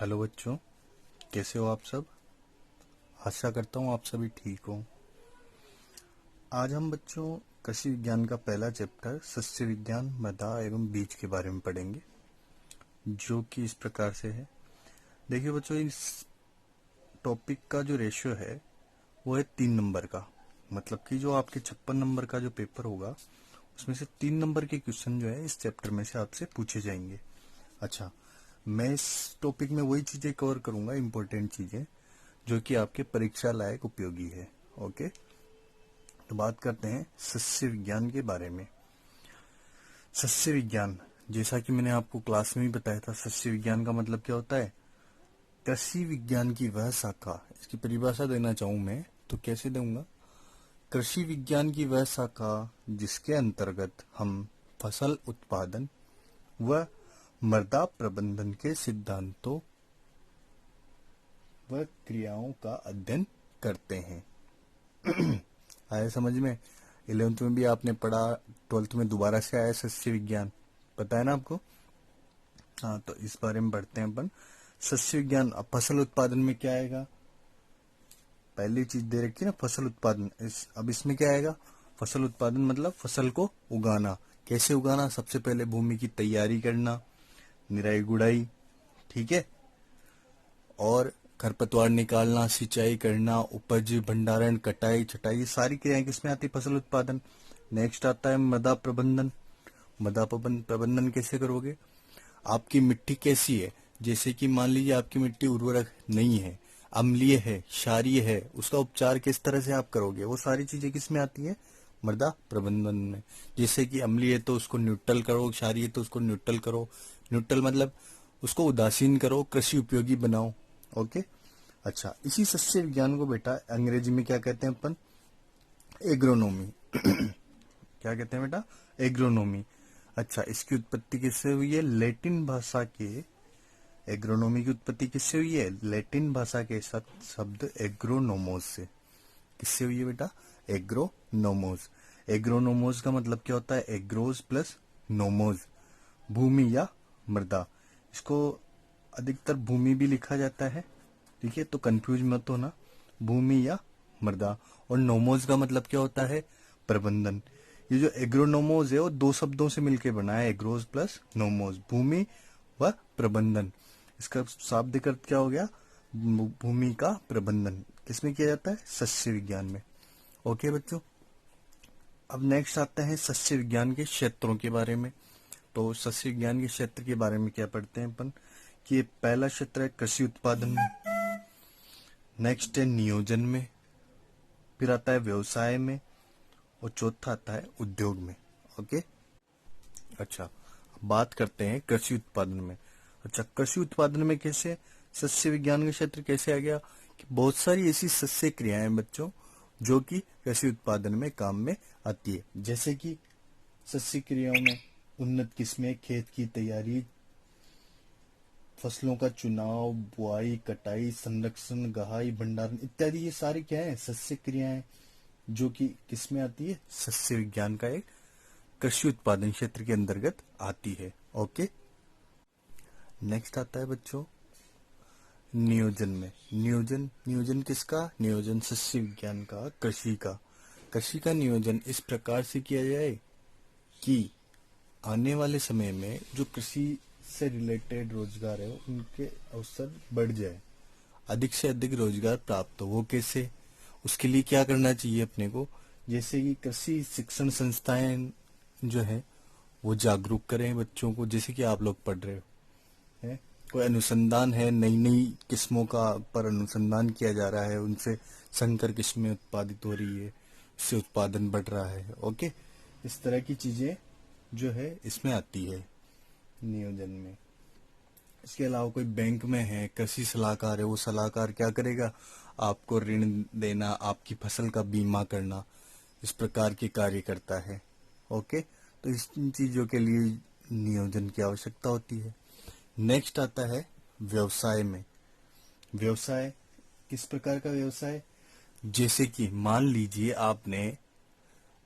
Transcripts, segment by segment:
Hello बच्चों, कैसे हो आप सब। आशा करता हूँ आप सभी ठीक हो। आज हम बच्चों कृषि विज्ञान का पहला चैप्टर सस्य विज्ञान, मृदा एवं बीज के बारे में पढ़ेंगे, जो कि इस प्रकार से है। देखिए बच्चों, इस टॉपिक का जो रेशियो है वो है 3 नंबर का। मतलब कि जो आपके 56 नंबर का जो पेपर होगा उसमें से 3 नंबर के क्वेश्चन जो है इस चैप्टर में से आपसे पूछे जाएंगे। अच्छा, मैं इस टॉपिक में वही चीजें कवर करूंगा, इंपॉर्टेंट चीजें जो कि आपके परीक्षा लायक उपयोगी है। ओके, तो बात करते हैं सस्य विज्ञान के बारे में। सस्य विज्ञान, जैसा कि मैंने आपको क्लास में भी बताया था, सस्य विज्ञान का मतलब क्या होता है? कृषि विज्ञान की वह शाखा। इसकी परिभाषा देना चाहूं मैं तो कैसे दूंगा? कृषि विज्ञान की वह शाखा जिसके अंतर्गत हम फसल उत्पादन व मृदा प्रबंधन के सिद्धांतों व क्रियाओं का अध्ययन करते हैं। आया समझ में? 11th में भी आपने पढ़ा, 12th में दोबारा से आया सस्य विज्ञान, पता है ना आपको। हाँ, तो इस बारे में पढ़ते हैं अपन। सस्य विज्ञान। अब फसल उत्पादन में क्या आएगा? पहली चीज दे रखी है ना, फसल उत्पादन। अब इसमें क्या आएगा? फसल उत्पादन मतलब फसल को उगाना। कैसे उगाना? सबसे पहले भूमि की तैयारी करना, निराई गुड़ाई, ठीक है, और खरपतवार निकालना, सिंचाई करना, उपज भंडारण, कटाई छटाई, ये सारी क्रियाएं किसमें आती है? फसल उत्पादन। नेक्स्ट आता है मृदा प्रबंधन। मृदा प्रबंधन कैसे करोगे? आपकी मिट्टी कैसी है? जैसे कि मान लीजिए आपकी मिट्टी उर्वरक नहीं है, अम्लीय है, क्षारीय है, उसका उपचार किस तरह से आप करोगे? वो सारी चीजें किसमें आती है? मृदा प्रबंधन में। जैसे कि अम्लीय है तो उसको न्यूट्रल करो, क्षारीय है तो उसको न्यूट्रल करो। न्यूट्रल मतलब उसको उदासीन करो, कृषि उपयोगी बनाओ। ओके। अच्छा, इसी सस्य विज्ञान को बेटा अंग्रेजी में क्या कहते हैं अपन? एग्रोनॉमी। क्या कहते हैं बेटा? एग्रोनॉमी। अच्छा, इसकी उत्पत्ति किससे हुई है? लैटिन भाषा के। एग्रोनॉमी की उत्पत्ति किससे हुई है? लैटिन भाषा के साथ शब्द एग्रोनोमोस से। किससे हुई है बेटा? एग्रोनोमोस। एग्रोनोमोस का मतलब क्या होता है? एग्रोस प्लस नोमोस, भूमि या मृदा। इसको अधिकतर भूमि भी लिखा जाता है, ठीक है, तो कंफ्यूज मत होना। भूमि या मृदा। और नोमोज का मतलब क्या होता है? प्रबंधन। ये जो एग्रोनोमोज है वो 2 शब्दों से मिलकर बना है, एग्रोस प्लस नोमोज, भूमि व प्रबंधन। इसका शाब्दिक अर्थ क्या हो गया? भूमि का प्रबंधन किसमें किया जाता है? सस्य विज्ञान में। ओके बच्चों, अब नेक्स्ट आता है सस्य विज्ञान के क्षेत्रों के बारे में। तो सस्य विज्ञान के क्षेत्र के बारे में क्या पढ़ते हैं अपन? कि ये पहला क्षेत्र है कृषि उत्पादन में, नेक्स्ट है नियोजन में, फिर आता है व्यवसाय में, और चौथा आता है उद्योग में। ओके। अच्छा, अब बात करते हैं कृषि उत्पादन में। अच्छा, कृषि उत्पादन में कैसे सस्य विज्ञान का क्षेत्र कैसे आ गया? कि बहुत सारी ऐसी सस्य क्रियाएं हैं बच्चों जो कि कृषि उत्पादन में काम में आती है। जैसे कि सस्य क्रियाओं में उन्नत किस्में, खेत की तैयारी, फसलों का चुनाव, बुआई, कटाई, संरक्षण, गहाई, भंडारण इत्यादि, ये सारी क्या है? सस्य क्रियाएं, जो कि किसमें आती है? सस्य विज्ञान का एक कृषि उत्पादन क्षेत्र के अंतर्गत आती है। ओके। नेक्स्ट आता है बच्चों नियोजन में। नियोजन, नियोजन किसका? नियोजन सस्य विज्ञान का, कृषि का। कृषि का नियोजन इस प्रकार से किया जाए कि आने वाले समय में जो कृषि से रिलेटेड रोजगार है उनके अवसर बढ़ जाए, अधिक से अधिक रोजगार प्राप्त हो। वो कैसे? उसके लिए क्या करना चाहिए अपने को? जैसे कि कृषि शिक्षण संस्थाएं जो है वो जागरूक करें बच्चों को, जैसे कि आप लोग पढ़ रहे हो, है कोई अनुसंधान है, नई नई किस्मों का पर अनुसंधान किया जा रहा है, उनसे संकर किस्में उत्पादित हो रही है, इससे उत्पादन बढ़ रहा है। ओके, इस तरह की चीजें जो है इसमें आती है नियोजन में। इसके अलावा कोई बैंक में है, कृषि सलाहकार है, वो सलाहकार क्या करेगा? आपको ऋण देना, आपकी फसल का बीमा करना, इस प्रकार के कार्य करता है। ओके, तो इस चीजों के लिए नियोजन की आवश्यकता होती है। नेक्स्ट आता है व्यवसाय में। व्यवसाय किस प्रकार का व्यवसाय? जैसे कि मान लीजिए आपने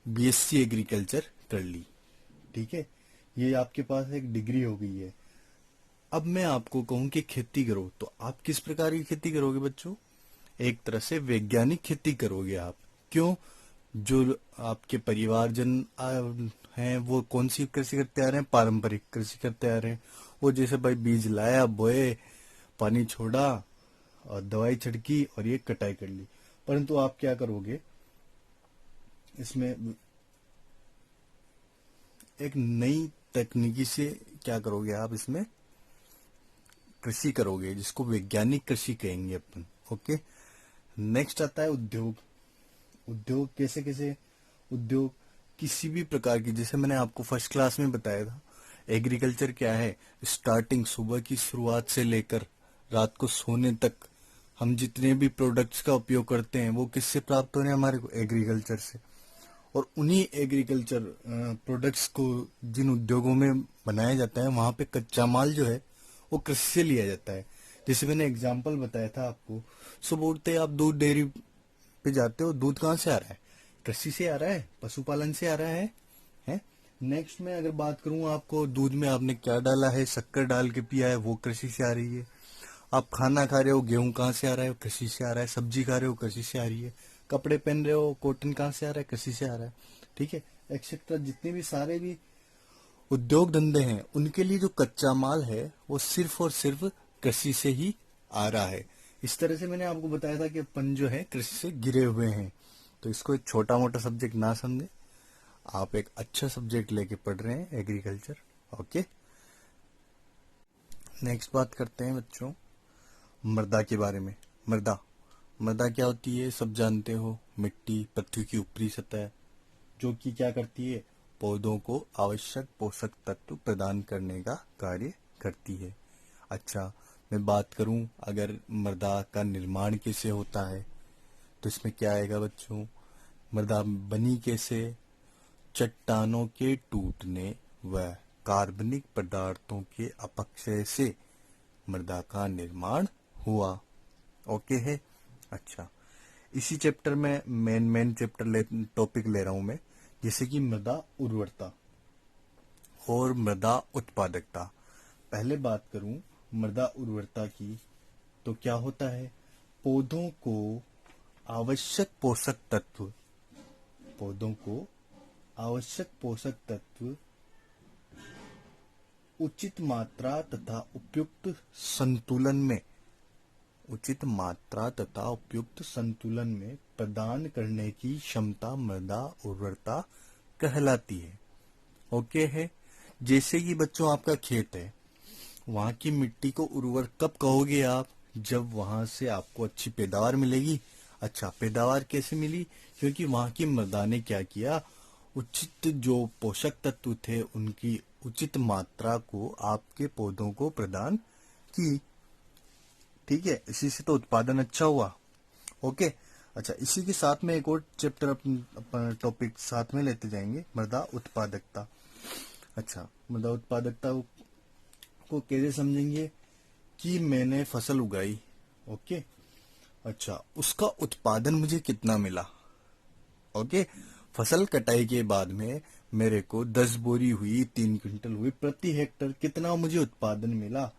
बीएससी एग्रीकल्चर कर ली, ठीक है, ये आपके पास एक डिग्री हो गई है। अब मैं आपको कहूं कि खेती करो, तो आप किस प्रकार की खेती करोगे बच्चों? एक तरह से वैज्ञानिक खेती करोगे आप। क्यों? जो आपके परिवारजन हैं वो कौन सी कृषि करते आ रहे हैं? पारंपरिक कृषि करते आ रहे हैं। वो जैसे भाई बीज लाया, बोए, पानी छोड़ा और दवाई छिड़की और ये कटाई कर ली। परंतु आप क्या करोगे इसमें, एक नई तकनीकी से क्या करोगे आप इसमें कृषि करोगे, जिसको वैज्ञानिक कृषि कहेंगे अपन। ओके। नेक्स्ट आता है उद्योग। उद्योग कैसे कैसे? उद्योग किसी भी प्रकार की, जैसे मैंने आपको फर्स्ट क्लास में बताया था, एग्रीकल्चर क्या है? स्टार्टिंग सुबह की शुरुआत से लेकर रात को सोने तक हम जितने भी प्रोडक्ट्स का उपयोग करते हैं वो किससे प्राप्त हो रहे हैं? हमारे को एग्रीकल्चर से। और उन्हीं एग्रीकल्चर प्रोडक्ट्स को जिन उद्योगों में बनाया जाता है वहां पे कच्चा माल जो है वो कृषि से लिया जाता है। जैसे मैंने एग्जांपल बताया था आपको, सुबह उठते ही आप दूध डेयरी पे जाते हो, दूध कहाँ से आ रहा है? कृषि से आ रहा है, पशुपालन से आ रहा है। नेक्स्ट में अगर बात करूं, आपको दूध में आपने क्या डाला है, शक्कर डाल के पिया है, वो कृषि से आ रही है। आप खाना खा रहे हो, गेहूं कहाँ से आ रहा है? कृषि से आ रहा है। सब्जी खा रहे हो, कृषि से आ रही है। कपड़े पहन रहे हो, कॉटन कहाँ से आ रहा है? कृषि से आ रहा है। ठीक है, एक्सेट्रा जितने भी सारे भी उद्योग धंधे हैं उनके लिए जो कच्चा माल है वो सिर्फ और सिर्फ कृषि से ही आ रहा है। इस तरह से मैंने आपको बताया था कि अपन जो है कृषि से घिरे हुए हैं। तो इसको एक छोटा मोटा सब्जेक्ट ना समझे, आप एक अच्छा सब्जेक्ट लेके पढ़ रहे हैं, एग्रीकल्चर। ओके। नेक्स्ट बात करते हैं बच्चों मृदा के बारे में। मृदा, मृदा क्या होती है? सब जानते हो, मिट्टी, पृथ्वी की ऊपरी सतह, जो कि क्या करती है? पौधों को आवश्यक पोषक तत्व प्रदान करने का कार्य करती है। अच्छा, मैं बात करूं अगर मृदा का निर्माण कैसे होता है, तो इसमें क्या आएगा बच्चों? मृदा बनी कैसे? चट्टानों के टूटने व कार्बनिक पदार्थों के अपक्षय से मृदा का निर्माण हुआ। ओके है। अच्छा, इसी चैप्टर में मेन चैप्टर टॉपिक ले रहा हूं मैं, जैसे कि मृदा उर्वरता और मृदा उत्पादकता। पहले बात करूं मृदा उर्वरता की, तो क्या होता है? पौधों को आवश्यक पोषक तत्व, पौधों को आवश्यक पोषक तत्व उचित मात्रा तथा उपयुक्त संतुलन में, उचित मात्रा तथा उपयुक्त संतुलन में प्रदान करने की क्षमता मृदा उर्वरता कहलाती है। ओके है। जैसे कि बच्चों आपका खेत है, वहां की मिट्टी को उर्वर कब कहोगे आप? जब वहां से आपको अच्छी पैदावार मिलेगी। अच्छा, पैदावार कैसे मिली? क्योंकि वहां की मृदा ने क्या किया? उचित जो पोषक तत्व थे उनकी उचित मात्रा को आपके पौधों को प्रदान की। ठीक है, इसी से तो उत्पादन अच्छा हुआ। ओके। अच्छा, इसी के साथ में एक और चैप्टर अपन टॉपिक साथ में लेते जाएंगे, मृदा उत्पादकता। अच्छा, मृदा उत्पादकता को कैसे समझेंगे? कि मैंने फसल उगाई। ओके। अच्छा, उसका उत्पादन मुझे कितना मिला? ओके। फसल कटाई के बाद में मेरे को 10 बोरी हुई, 3 क्विंटल हुई, प्रति हेक्टर कितना मुझे उत्पादन मिला?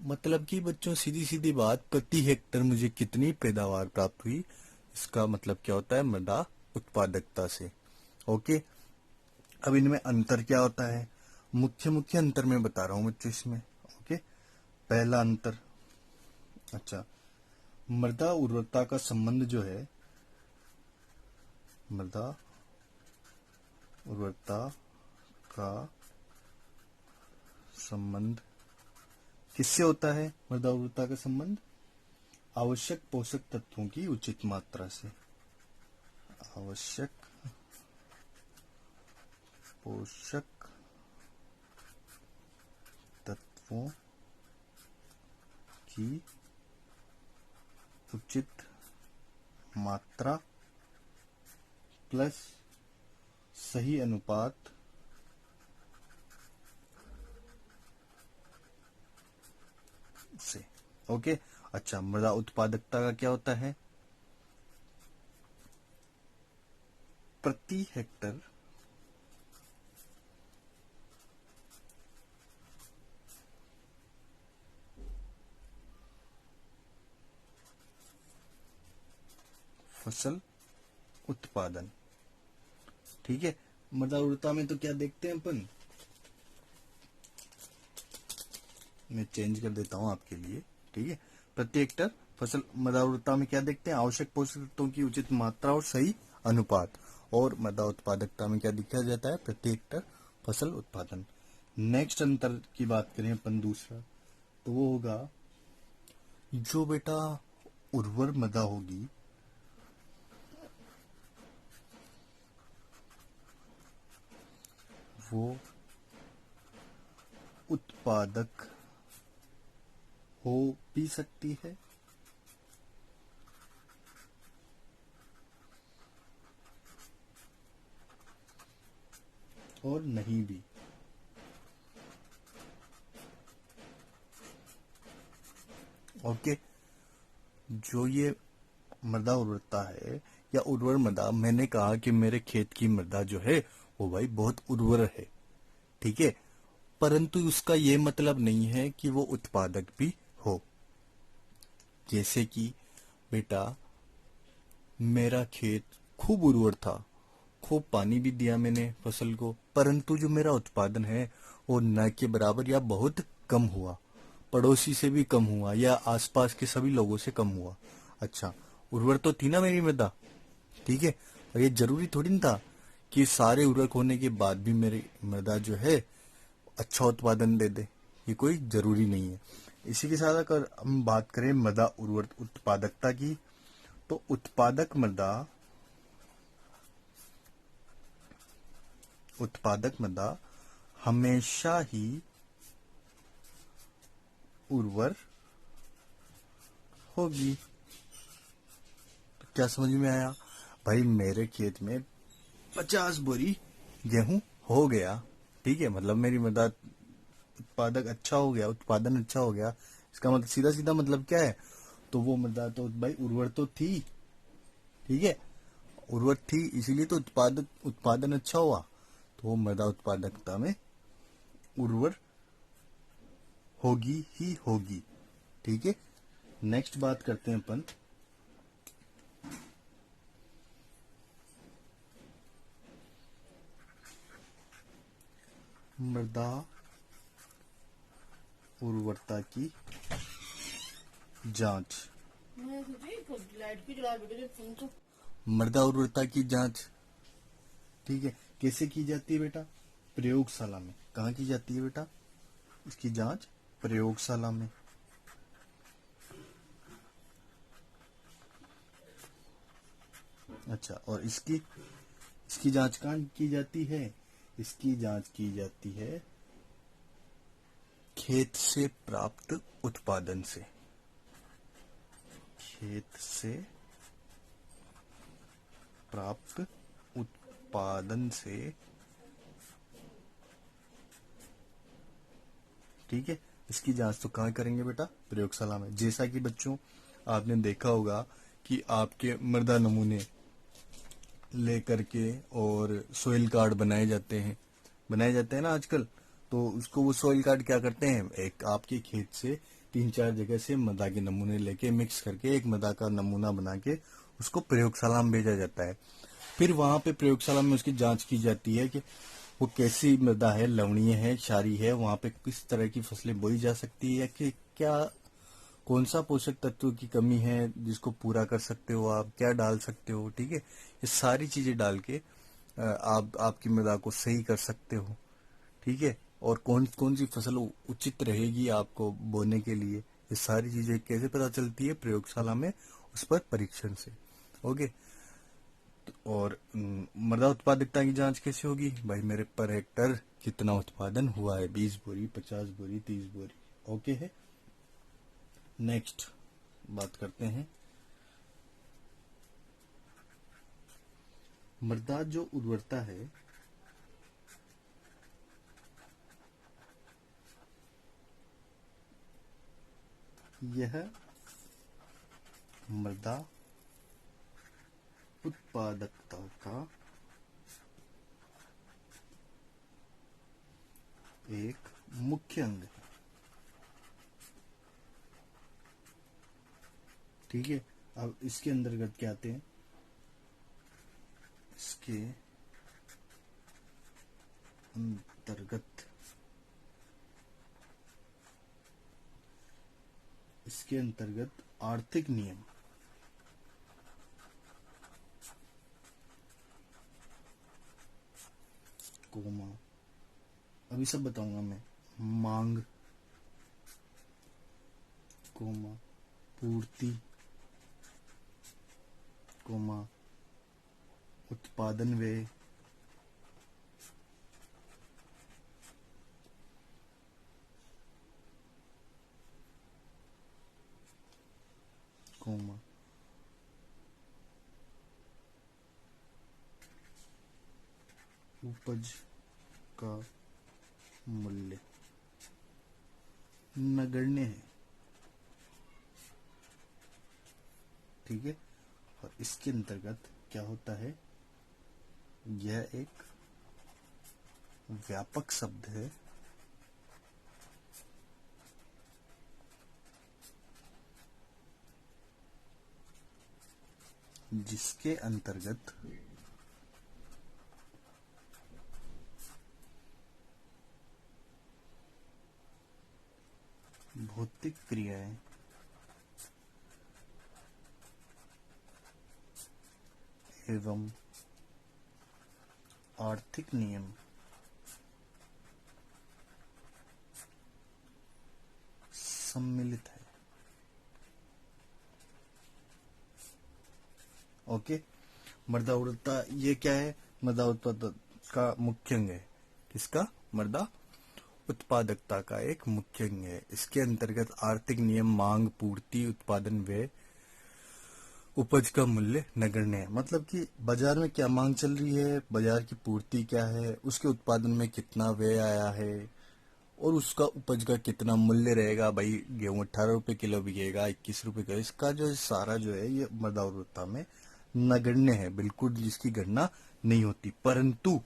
मतलब कि बच्चों सीधी सीधी बात, प्रति हेक्टर मुझे कितनी पैदावार प्राप्त हुई, इसका मतलब क्या होता है? मृदा उत्पादकता से। ओके। अब इनमें अंतर क्या होता है? मुख्य मुख्य अंतर मैं बता रहा हूं बच्चों इसमें। ओके। पहला अंतर, अच्छा, मृदा उर्वरता का संबंध जो है, मृदा उर्वरता का संबंध किससे होता है? मृदा उर्वरता का संबंध आवश्यक पोषक तत्वों की उचित मात्रा से। आवश्यक पोषक तत्वों की उचित मात्रा प्लस सही अनुपात से। ओके। अच्छा, मृदा उत्पादकता का क्या होता है? प्रति हेक्टर फसल उत्पादन। ठीक है, मृदा उर्वरता में तो क्या देखते हैं अपन, मैं चेंज कर देता हूं आपके लिए। ठीक है, प्रति हेक्टर फसल मृदा उर्वरता में क्या देखते हैं, आवश्यक पोषक तत्वों की उचित मात्रा और सही अनुपात। और मृदा उत्पादकता में क्या दिखा जाता है, प्रति हेक्टर फसल उत्पादन। नेक्स्ट अंतर की बात करें अपन दूसरा, तो वो होगा जो बेटा उर्वर मृदा होगी वो उत्पादक हो भी सकती है और नहीं भी। ओके, जो ये मृदा उर्वरता है या उर्वर मृदा, मैंने कहा कि मेरे खेत की मृदा जो है वो भाई बहुत उर्वर है। ठीक है, परंतु उसका ये मतलब नहीं है कि वो उत्पादक भी हो। जैसे कि बेटा मेरा खेत खूब उर्वर था, खूब पानी भी दिया मैंने फसल को, परंतु जो मेरा उत्पादन है वो न के बराबर या बहुत कम हुआ, पड़ोसी से भी कम हुआ या आसपास के सभी लोगों से कम हुआ। अच्छा, उर्वर तो थी ना मेरी मृदा। ठीक है, और ये जरूरी थोड़ी ना था कि सारे उर्वरक होने के बाद भी मेरी मृदा जो है अच्छा उत्पादन दे दे, ये कोई जरूरी नहीं है। इसी के साथ अगर हम बात करें मृदा उर्वर उत्पादकता की, तो उत्पादक मृदा हमेशा ही उर्वर होगी। तो क्या समझ में आया भाई, मेरे खेत में 50 बोरी गेहूं हो गया। ठीक है, मतलब मेरी मृदा उत्पादक अच्छा हो गया, उत्पादन अच्छा हो गया। इसका मतलब सीधा सीधा मतलब क्या है, तो वो मृदा तो भाई उर्वर तो थी। ठीक है, उर्वर थी इसीलिए तो उत्पादन अच्छा हुआ, तो वो मृदा उत्पादकता में उर्वर होगी ही होगी। ठीक है, नेक्स्ट बात करते हैं अपन मृदा उर्वरता की जांच। मृदा उर्वरता की जांच, ठीक है, कैसे की जाती है बेटा, प्रयोगशाला में। कहाँ की जाती है बेटा इसकी जांच, प्रयोगशाला में। अच्छा, और इसकी इसकी जांच कहाँ की जाती है, इसकी जांच की जाती है खेत से प्राप्त उत्पादन से। खेत से प्राप्त उत्पादन से। ठीक है, इसकी जांच तो कहाँ करेंगे बेटा, प्रयोगशाला में। जैसा कि बच्चों आपने देखा होगा कि आपके मृदा नमूने लेकर के और सोइल कार्ड बनाए जाते हैं ना आजकल। तो उसको वो सोइल कार्ड क्या करते हैं, एक आपके खेत से 3-4 जगह से मृदा के नमूने लेके मिक्स करके एक मृदा का नमूना बना के उसको प्रयोगशाला में भेजा जाता है। फिर वहां पे प्रयोगशाला में उसकी जांच की जाती है कि वो कैसी मृदा है, लवणीय है, क्षारीय है, वहां पे किस तरह की फसलें बोई जा सकती है, कि क्या कौन सा पोषक तत्व की कमी है जिसको पूरा कर सकते हो, आप क्या डाल सकते हो। ठीक है, ये सारी चीजें डाल के आप आपकी मृदा को सही कर सकते हो। ठीक है, और कौन कौन सी फसल उचित रहेगी आपको बोने के लिए, ये सारी चीजें कैसे पता चलती है, प्रयोगशाला में उस पर परीक्षण से। ओके, और मृदा उत्पादकता की जांच कैसे होगी भाई, मेरे पर हेक्टर कितना उत्पादन हुआ है, 20 बोरी, 50 बोरी, 30 बोरी। ओके है, नेक्स्ट बात करते हैं मृदा जो उर्वरता है यह मृदा उत्पादकता का एक मुख्य अंग है। ठीक है, अब इसके अंतर्गत क्या आते हैं, इसके अंतर्गत आर्थिक नियम कोमा, अभी सब बताऊंगा मैं, मांग कोमा पूर्ति कोमा उत्पादन व्यय कोमा उपज का मूल्य नगण्य है। ठीक है, और इसके अंतर्गत क्या होता है, यह एक व्यापक शब्द है जिसके अंतर्गत भौतिक क्रियाएं एवं आर्थिक नियम सम्मिलित है। ओके, मृदा उर्वरता ये क्या है, मृदा उत्पादक का मुख्य अंग है। किसका? मृदा उत्पादकता का एक मुख्य अंग है। इसके अंतर्गत आर्थिक नियम मांग पूर्ति उत्पादन व्यय उपज का मूल्य नगण्य है। मतलब कि बाजार में क्या मांग चल रही है, बाजार की पूर्ति क्या है, उसके उत्पादन में कितना व्यय आया है और उसका उपज का कितना मूल्य रहेगा। भाई गेहूं 18 रुपए किलो बिकेगा, 21 रुपए किलो, इसका जो सारा जो है ये मृदा उर्वरता में नगण्य है, बिल्कुल जिसकी गणना नहीं होती। परंतु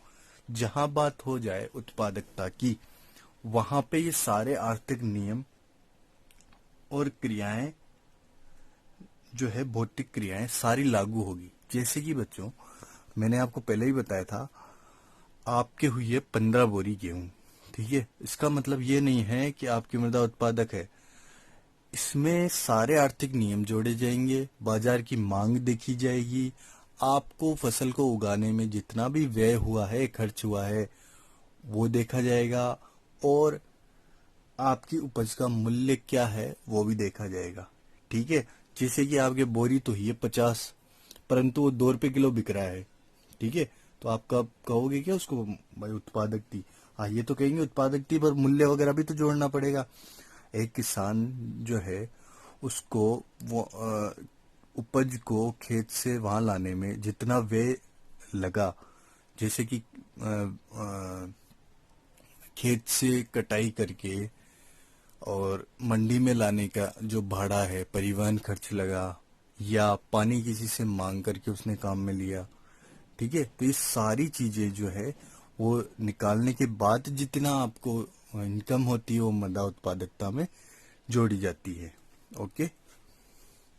जहां बात हो जाए उत्पादकता की, वहां पे ये सारे आर्थिक नियम और क्रियाएं जो है, भौतिक क्रियाएं सारी लागू होगी। जैसे कि बच्चों, मैंने आपको पहले ही बताया था, आपके हुई है 15 बोरी गेहूं, ठीक है। इसका मतलब ये नहीं है कि आपकी मृदा उत्पादक है। इसमें सारे आर्थिक नियम जोड़े जाएंगे, बाजार की मांग देखी जाएगी, आपको फसल को उगाने में जितना भी व्यय हुआ है, खर्च हुआ है, वो देखा जाएगा, और आपकी उपज का मूल्य क्या है वो भी देखा जाएगा। ठीक है, जैसे कि आपके बोरी तो ही है 50, परंतु वो 2 रुपए किलो बिक रहा है। ठीक है, तो आप कब कहोगे क्या उसको, भाई उत्पादक थी। हाँ, ये तो कहेंगे उत्पादक थी, पर मूल्य वगैरह भी तो जोड़ना पड़ेगा। एक किसान जो है उसको वो उपज को खेत से वहां लाने में जितना व्यय लगा, जैसे कि खेत से कटाई करके और मंडी में लाने का जो भाड़ा है, परिवहन खर्च लगा, या पानी किसी से मांग करके उसने काम में लिया। ठीक है, तो ये सारी चीजें जो है वो निकालने के बाद जितना आपको इनकम होती है वो मृदा उत्पादकता में जोड़ी जाती है। ओके।